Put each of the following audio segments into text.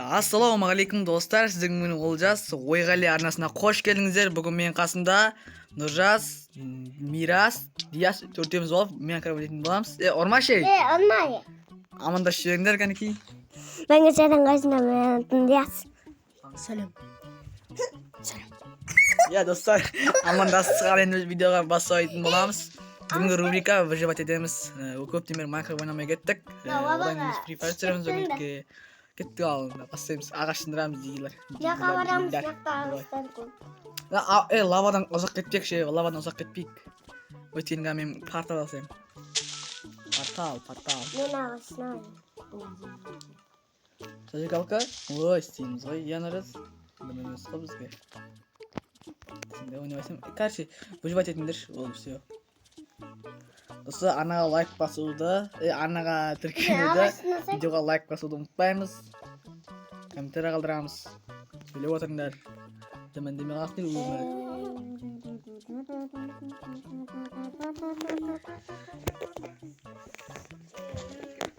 Ассалаумағалейкум достар, сіздің менің Олжас, Ойғали арнасына қош келдіңіздер. Бүгін менің қасымда Нұржас, Мирас, Диас төртеуміз болып, мен білетін боламыз. Ормашей. Ормай. Амандасып жіберіңдер кәнекей. Ben geçen kaçına ben Dias. Сәлем. Достар, амандасып енді видеоға бастайтын боламыз. Бүгінгі рубрика выживать етеміз. Көптен бері Майнкрафт ойнамай кеттік. Одан кейін Free Fire түсіреміз, бүгінге кеттік алдында бастаймыз. Ағаш сындырамыз дейлер. Жаққа барамыз, жаққа ағыстан көп. Лавадан ұзақ кетпек ше, лавадан ұзақ кетпейік. Өйткені мен портал алсам. Портал. Мен ағашына. Зажигалка. Ой, істейміз ғой, янырыз. Білмеміз ғой бізге. Сенде ойнамайсам. Короче, выживать етіңдер, ол все. Достар, арнаға лайк басуды, арнаға тіркелуді, видеоға лайк басуды ұмытпаймыз. Комментария қалдырамыз. Сөйлеп отырыңдар. Жаман деме қақтыр өмір.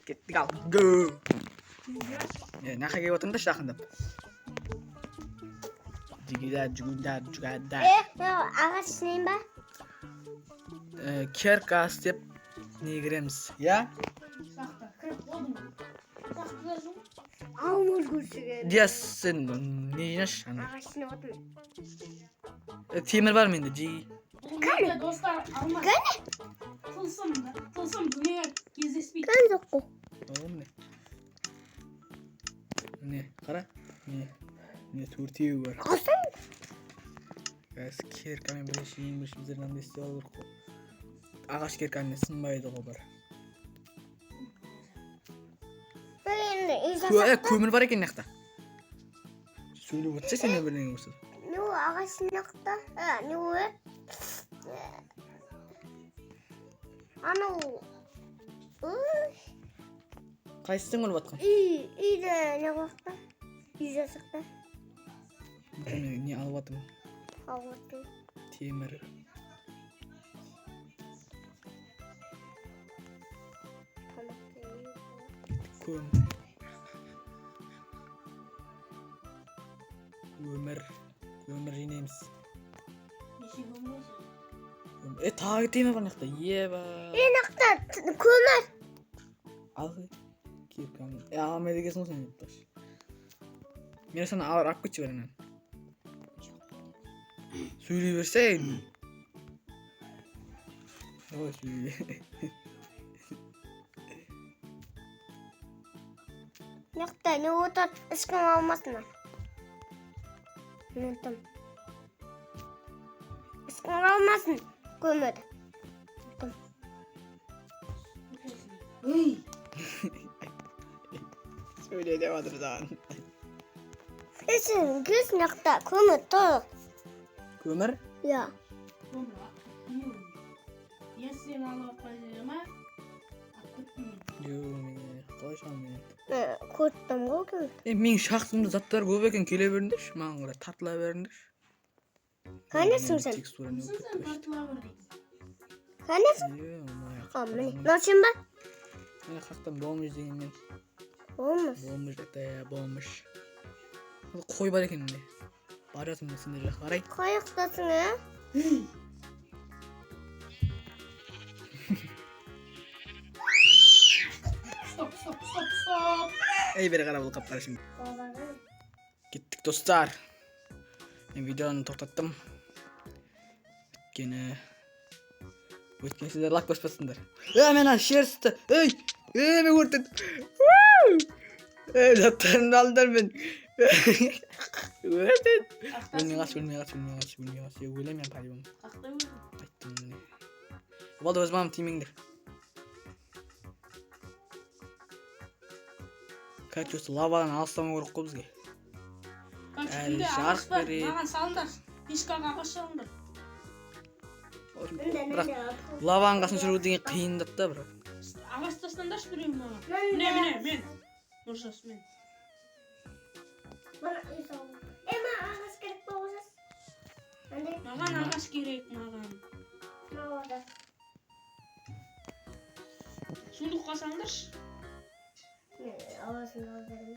Кеттік ал. Гөө. Нақа келіп отырыңдар жақындап. Жүгіндар. Ағаш нейін ба? Керка істеп не кіреміз, я? Алмыз көрсіген. Диас, сен не жинаш? Ағашына отын. Темір бар менде, жей. Кәне? Достар, алмаз. Кәне? Тылсым дүние кездеспейді. Кәне жоқ қой. Не, қара. Не, төртеу бар. Қасан? Керкамен біріншіміздер қандай істеп алыр қой. Ағаш керкамен сынбайды ғой бар. Көмір бар екен нақта. Сөйлеп отырса сен не бірдеңе көрсет. Ne o ağaç nokta? Ne o? Ana o. Қайсысын көріп жатқан? İyi de ne vakta? Yüze sıktı. Не алып жатырмын? Havlatı. Темір. Көмір жинаймыз. Тағы темір бар нақта, еба. Nokta kömür. Ал керканы. Алмай дегесің ғой сен етташ. Мен сені алып кетші бәрінен. Сөйлей берсең. Ой, сөйлей. Nokta ne o da ıskın olmasın. Unuttum. Iskın olmasın. Kömür. Söyle devadır zaman. Kız nokta kömür to. Kömür? Ya. Я сені алып қойдым, Қалай шамын? Kurttum o kömür. Мен шақтымда заттар көп екен, келе беріңдерші, маған қарай тартыла беріңдерші. Kaynasın sen? Текстура не сен тартыла бердің. Kaynasın? Mine. Nasıl bak? Мен қақтан болмыш деген мен. Olmaz. Болмыш. Қой бар екен міне. Бар жатырмын сендер жаққа қарай. Kayıktasın ha? Стоп. Бері қара бұл қаптар şimdi. Кеттік достар. Мен видеоны тоқтаттым. Өйткені сіздер лайк баспасыңдар. Мен шерсті. Мен өртеді. Заттарымды алдыр мен. Өртеді. Өлмей қаш. Өлем мен палибым. Қақтай өрдің. Айттым міне. Болды өз мамым тимеңдер. Короче, осы лавадан алыстамау керек қой бізге. Күнде ағаш бар, маған салыңдар. Пешкаға ағаш салыңдар. Бірақ лаваның қасын жүру деген қиындап та бірақ. Ағаш тастаңдаршы біреуін маған. Міне, мен. Нұржас, мен. Ema ağaç gerek boğazız. Маған ағаш керек, маған. Сундыққа салыңдаршы. Ağzını alırım.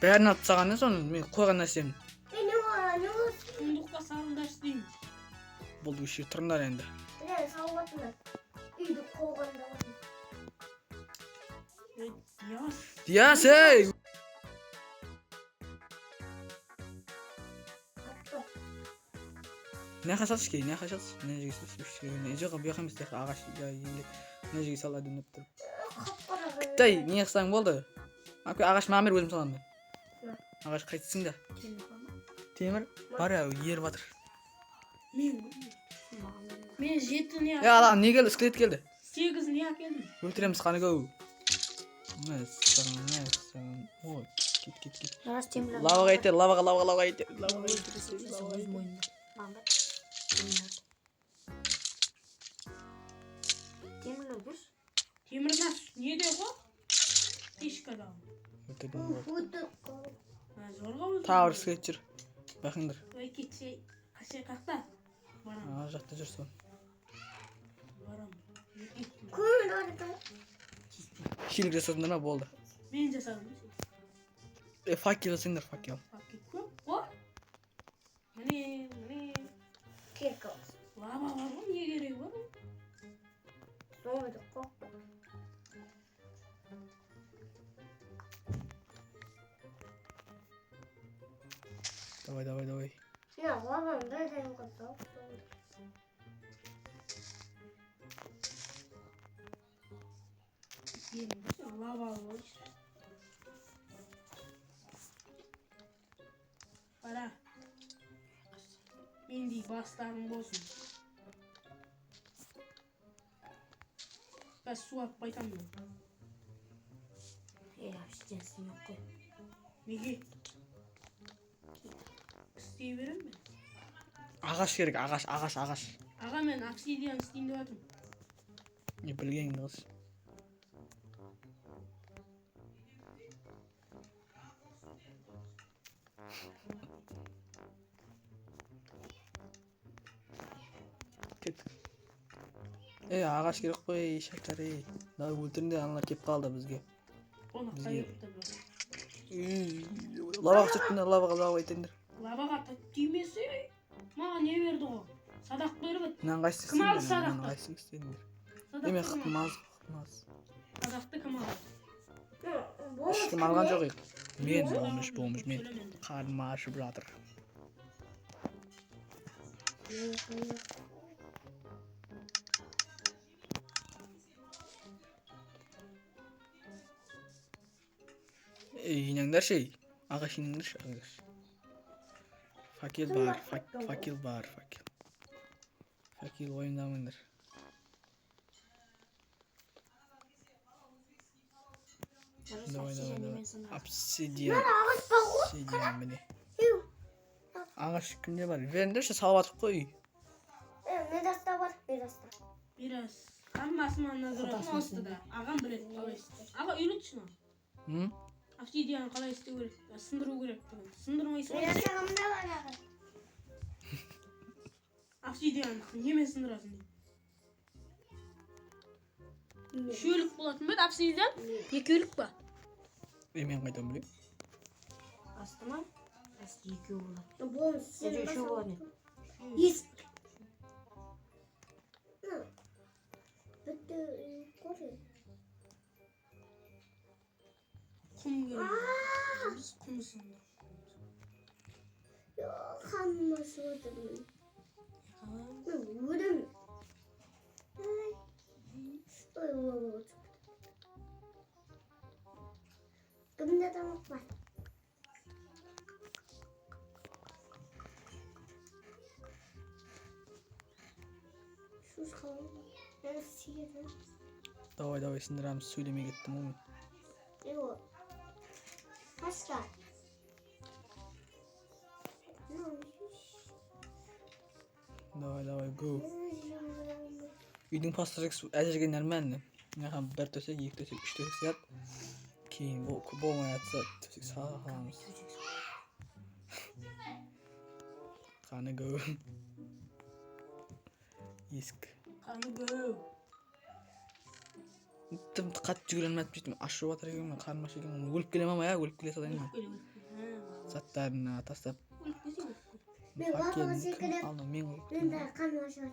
бәрін алып тастағаннан соң мен қойған нәрсем Ne var? Ne var? Сундукка салыңдаршы дейм. болды еще тұрыңдар енді. Ne sallatma. İyi kovanda var. Яс. Дияс, ей! Мына жаққа салшы ке, мына жаққа салшы. Мына жерге салшы. Жоқ, бұл жаққа емес, ағаш мына жерге салады деп тұр. Тіпті не қылсаң болды. Ағаш мамыр өзім саламын. Ағаш қайтсың да. Темір бар ya ер батыр. Мен 7 не Адам не келді? Скелет келді. 8 не әкелдім. Өлтіреміз қаны көу. Ой, кет. Лаваға етер, лаваға етер. Темірнас неде ғой? Ешкада. Зорға өзі. Тағы бір скелет жүр. Бақыңдар. Ой кетсе, қашай қақта. Барам. Жақта жүр сол. Барам. Kuyruğun orada. Хилік жасадыңдар ма болды. Мен жасадым. Факел жасаңдар, факел. Пакет көп қой. Міне. Keko. Лава бар ғой, не керек бар? Sonra koktu. Давай. Ne var? Ne dedim kızım? Лава ғой. Бара. Мендей бастарың болсын. Қазір су алып қайтамын. Ештеңесі жоқ қой. Неге? Істей берем мен. Ағаш керек, ағаш. Аға мен обсидиан істейін деп жатырмын. Не білген қыз. Кет. Ағаш керек қой, шәкәр ей. Мына өлтірінде аналар кеп қалды бізге. Оны қайыпты бір. Лаваға түсірттіңдер, лаваға айтыңдар. Лаваға тимесе, маған не берді ғой? Садақ беріп еді. Мынаны қайсы Кім алды садақты? Мынаны қайсы істедіңдер? Деме қымаз. Садақты кім алды? Ешкім алған жоқ ек. Мен болмыш, мен қарным ашып жатыр. Жинаңдар шей. Ағаш жинаңдаршы, ағаш. Факел бар. Факел ойындамаңдар. Давай. Обсидиан міне. Ағаш кімде бар? Веріңдерші салып атып қой. Медаста var, Медаста. Biraz. Hammasını nazaratan olsun da. Ağam bilет қалай істе. Аға үйретші маған. Обсидиан қалай істеу керек? Сындыру керек. Сындырмайсың. Медаста қымда бар аға. Обсидиан немен сындырасың дейді. Үшеулік болатын ба обсидиан? Екеулік па? Мен қайдан білем? Асты ма? Асты екеу болады. Болмыз. Үшеу болады. Ес. Бітті қоры. Құм керек. Біз құм сындыр. Қанмасы отырмын. Өлім. Ой. Кімде тамақ бар? Шуш қалай? Ben сиедім. Давай, сындырамыз, сөйлемей кеттім ғой мен. Yok. Başka. Давай, go. Үйдің пастырық әзірге нормально. Маған бір төсек, екі төсек, үш төсек сият. Кейін болмай атса төсек саламыз. Қаны go. Есік. Қаны go. Тым қатты жүгіре алмайды бүйтіп ашып жатыр екен мен қарным ашып екен өліп келе ма өліп келе салайын ба заттарын тастап Мен бабаға секіріп, мен мен де қарным ашып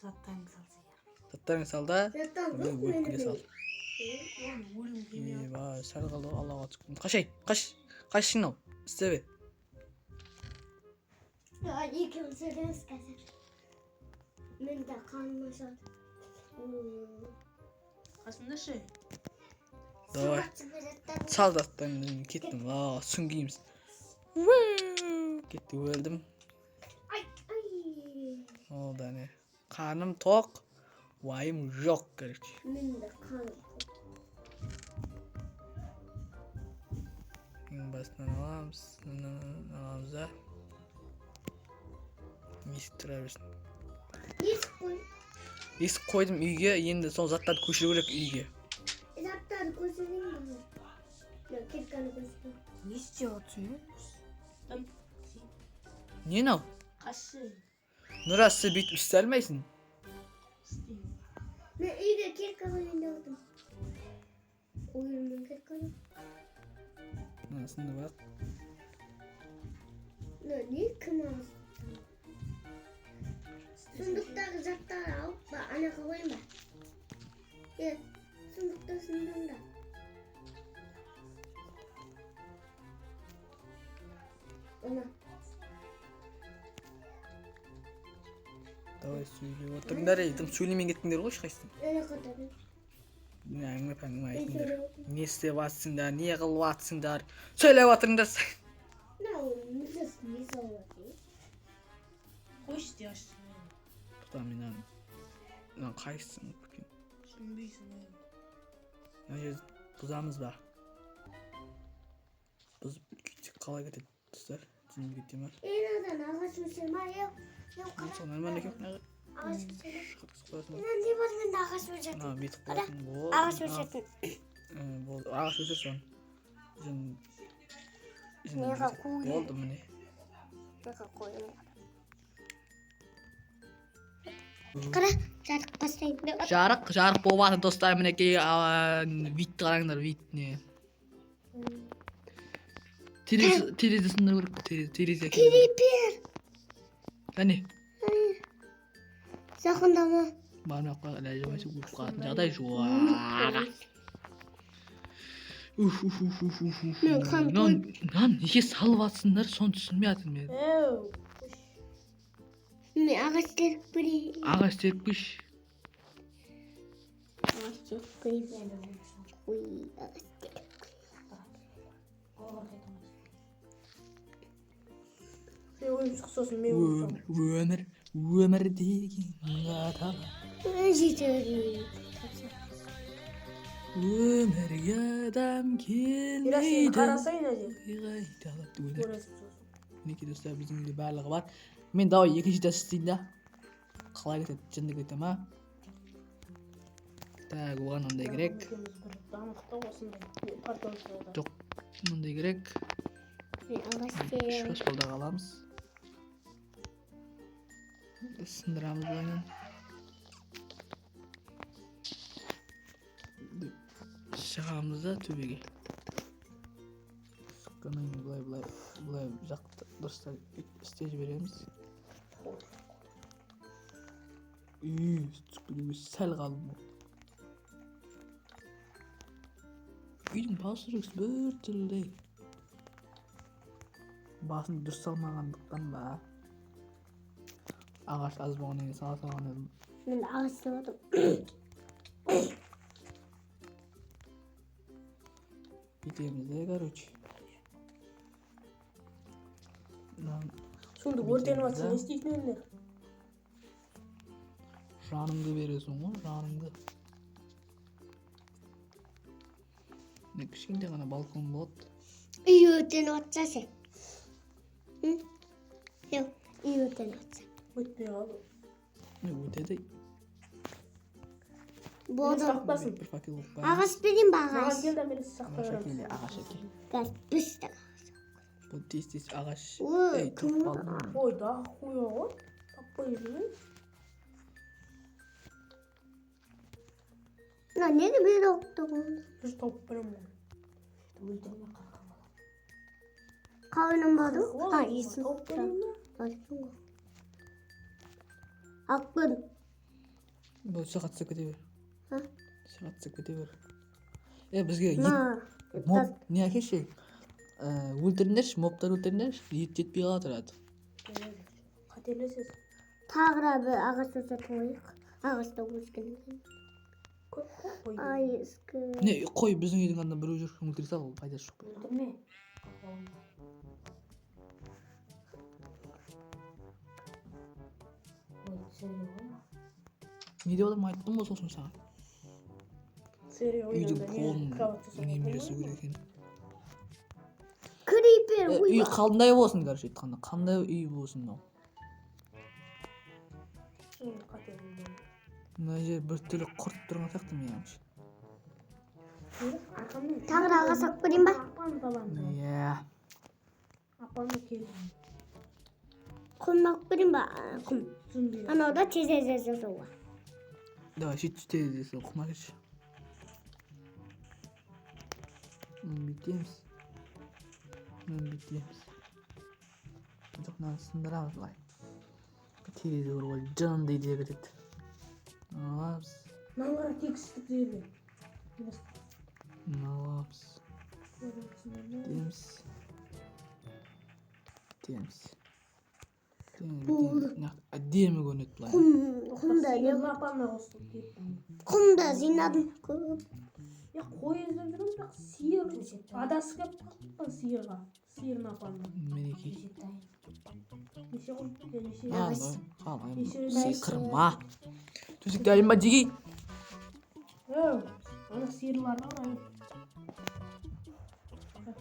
Заттарыңды салса я. заттарыңды сал да жатам жоқ өліп мен келе сал өлім келмей Ебай, сәл қалды ғой аллаға шүкір. Қаш шынау. Істебе. екеуміз сөйлеміз қазір мен де қарным ашып қасында ше Давай. Сал заттарыңды кеттім. Сүңгейміз. Кетті өлдім. Ол да не. Қарным тоқ. Уайым жоқ, короче. мен де қарным Ең басынан аламыз да. Есік тұра берсін. есік қой Есік қойдым үйге, енді сол заттарды көшіру керек үйге. заттарды көшірейін бе мен кирканы көшірейін Не істеп отырсың? Не мынау? қасы Нұрас, сен бүйтіп істей алмайсың. мен үйге кирка қояйын деп отырмын қойылмен кирканы Сынды бірақ. не кім алды сундықтағы заттарды алып па анаға қояйын ба сундықта сындың да ана Давай сөйлеп отырыңдар ей, тым сөйлемей кеттіңдер ғой ешқайсың. ана қатады Әңгіме мен айтыңдар. сөйлеп отырмын Не істеп жатсыңдар, не қылып жатсыңдар? Сөйлеп отырыңдар. мынау мүсіз не салып жатыр қойшы де ашсын Құда мен мынау қайсың? түсінбейсің Мына жер бұзамыз ба? Бұзып күйтсек қалай кетеді достар? Түсінбей кете ма? енадан ағаш өсер ма Сол нормально екен. ағаш өсер Қоясың. не бар менде ағаш өсетін Мына бүйтіп қоясың. ағаш өсетін Болды. Ағаш өсірсің. Неға қойдың? Болды міне. неға қойдым қара жарық бастайын деп Жарық болып жатыр достар, мінекей витті қараңдар, вит не. Терезе сындыру керек, терезе. крипер Кәне. жақындама Бана қойға ләжімесі көп қалатын жағдай жоқ. Нан неге салып жатсыңдар, соны түсінмей жатырмын мен. мен ағаш теріп көрейін Ағаш терпіш. ағаш теріп көрейін ой ағаш теріп мен ойым сосын мен Өмір деген атала. жетер Өмірге адам келмейді. қарасайын әже Қайталап дүгенер. көресің сосын Мінекей достар, біздің үйде барлығы бар. Мен давай екінші тәсіл істейін да. Қалай кетеді, жынды кете ма? Так, оған мынандай керек. дамықта осындай картон сұрады Жоқ, мынандай керек. мен ағаш Үш теріп баспалдақ аламыз. Сындырамыз бұлайынан. Шығамыз да төбеге. Сұққаннан бұлай жақты дұрыстар істей жібереміз. Түскілігі сәл қалым болды. Үйдің басы жүрексі бір түрлі. Басын дұрыс салмағандықтан ба. Ағаш аз болғаннан кейін сала салған едім. мен ағаш теріп отырмын Кетеміз де, короче. сонда өртеніп жатса не істейтін едіңдер Жаныңды бересің ғой, жаныңды. Не кішкентай ғана балкон болады. үй өртеніп жатса ше жоқ үй өртеніп жатса өтпей қалды Не өтеді. болды сақтасын Бір факел болып қоймыз. ағаш берейін ба маған ағаш кел да мен сақтап Ағаш беремін әкеле, ағаш әке. газ пішті Бұл тез ағаш. Ой, Ей, кім? тұрып қалдым. ой да хуя ғой таппай жүрмін Mына неге бері оқытығы? Бір тауып беремін. Өлтірме қалқан бала. Қауының бады? Есін Тауып беремін ба? Ақпын. Бұл сағат кете бер. Ха? Сағат кете бер. Бізге ет Мына. не әкеші? Өлтіріңдерші, мобтар өлтіріңдерші, ет жетпей қала тұрады. Қателесіз. Тағыра бір ағаш өсетін қойық. Ағашта өскен. Көп қой. Ай, ескі. Не, қой біздің үйдің анда біреу жүр, өлтіре сал, ол пайдасы жоқ. Өлтірме. Не деп отырмын, айттым ғой сосын саған. Үйдің қолын неме жасау керек екен. Крипер. Үй қандай болсын, короче, айтқанда. Қандай үй болсын мынау. Мына жер бір түрлі құрт тұрған сияқты меніңше. Тағыра ағаш ақ берейін ба? Апаны табамын. Иә. Апаны келді. Құм ақ берейін ба? Құм. Зумби. Анау да тез жасауға. Давай, сөйтіп құма кетші. Бүйтеміз. Бүйтеміз. Жоқ, мынаны сындырамыз былай. Терезе бар ғой, жынды идея кетеді. Аламыз. Маңғара текстік жерде. Аламыз. Теміз. Әдемі көрінеді былай. Құмда не? Апаны қостым кеттім. Құмда жинадым көп. Қой іздеп жүрмін, бірақ сиыр адасы келіп қалыппын сиырға. Сиырын апаны. Мінекей. Неше ғой? Неше? Қалай, сиқырма. Төсекті әлім ба дегей? Ана сиырлар бар ай.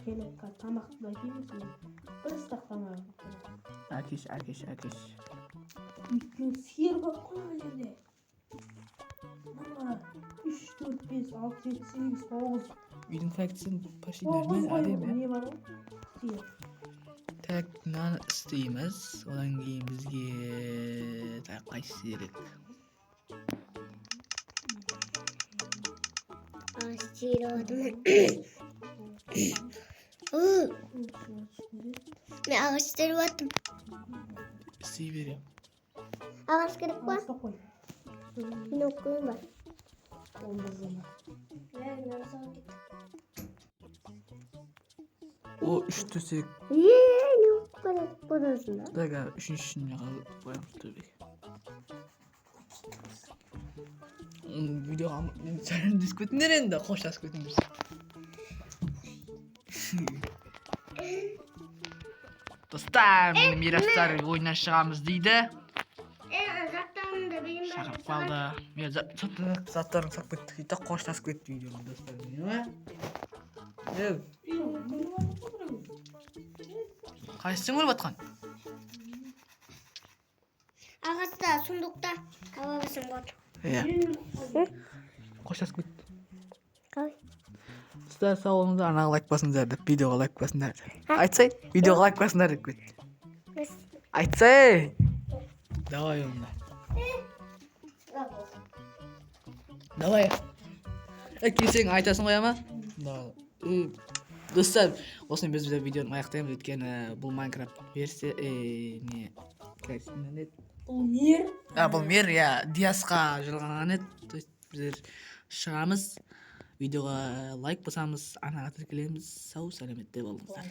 Келекка тамақты да келмесін. Бір ыстақ тамағы. Әкеш. Үйткені сиыр көп қой ана жерде. Мама 3, 4, 5, 6, 7, 8, 9. Үйдің фактісін почти нормально әдемі. Не бар ғой? Сиыр. Так, мынаны істейміз. Одан кейін бізге қайсысы керек? Сиыр алдым. Мен ағаш теріп аттым. Істей берем. Ағаш керек па? Ағашта қой. Мен оқиын ба? О, 3 төсек. Не оқып барады бұнысында? Дага, үшіншісіне қоямыз төбеге. Видеоға сәлемдесіп кетіңдер енді, қоштасып кетіңдер. Достар, мирастар ойыннан шығамыз дейді. Заттарымды берейін ба? Шақырып қалды. Заттарын сап кеттік дейді, қоштасып кетті видеоға достар. Қайсың өліп атқан? Ағашта, сундукта таба басым бар. Иә. Қоштасып кетті. Қалай? Достар, сау болыңыздар, анаға лайк басыңыздар деп, видеоға лайк басыңдар деп. Айтсай, видеоға лайк басыңдар деп кетті. Айтсай! Давай онда. Давай. Келсең айтасың қоя ма? Достар, осымен біз видеоны аяқтаймыз, өйткені бұл Майнкрафт версия, не, Бұл мер? бұл мер, иә, Диасқа жылғанған еді. Біздер шығамыз, видеоға лайк басамыз, анаға тіркелеміз. Сау, сәлеметте болыңыздар.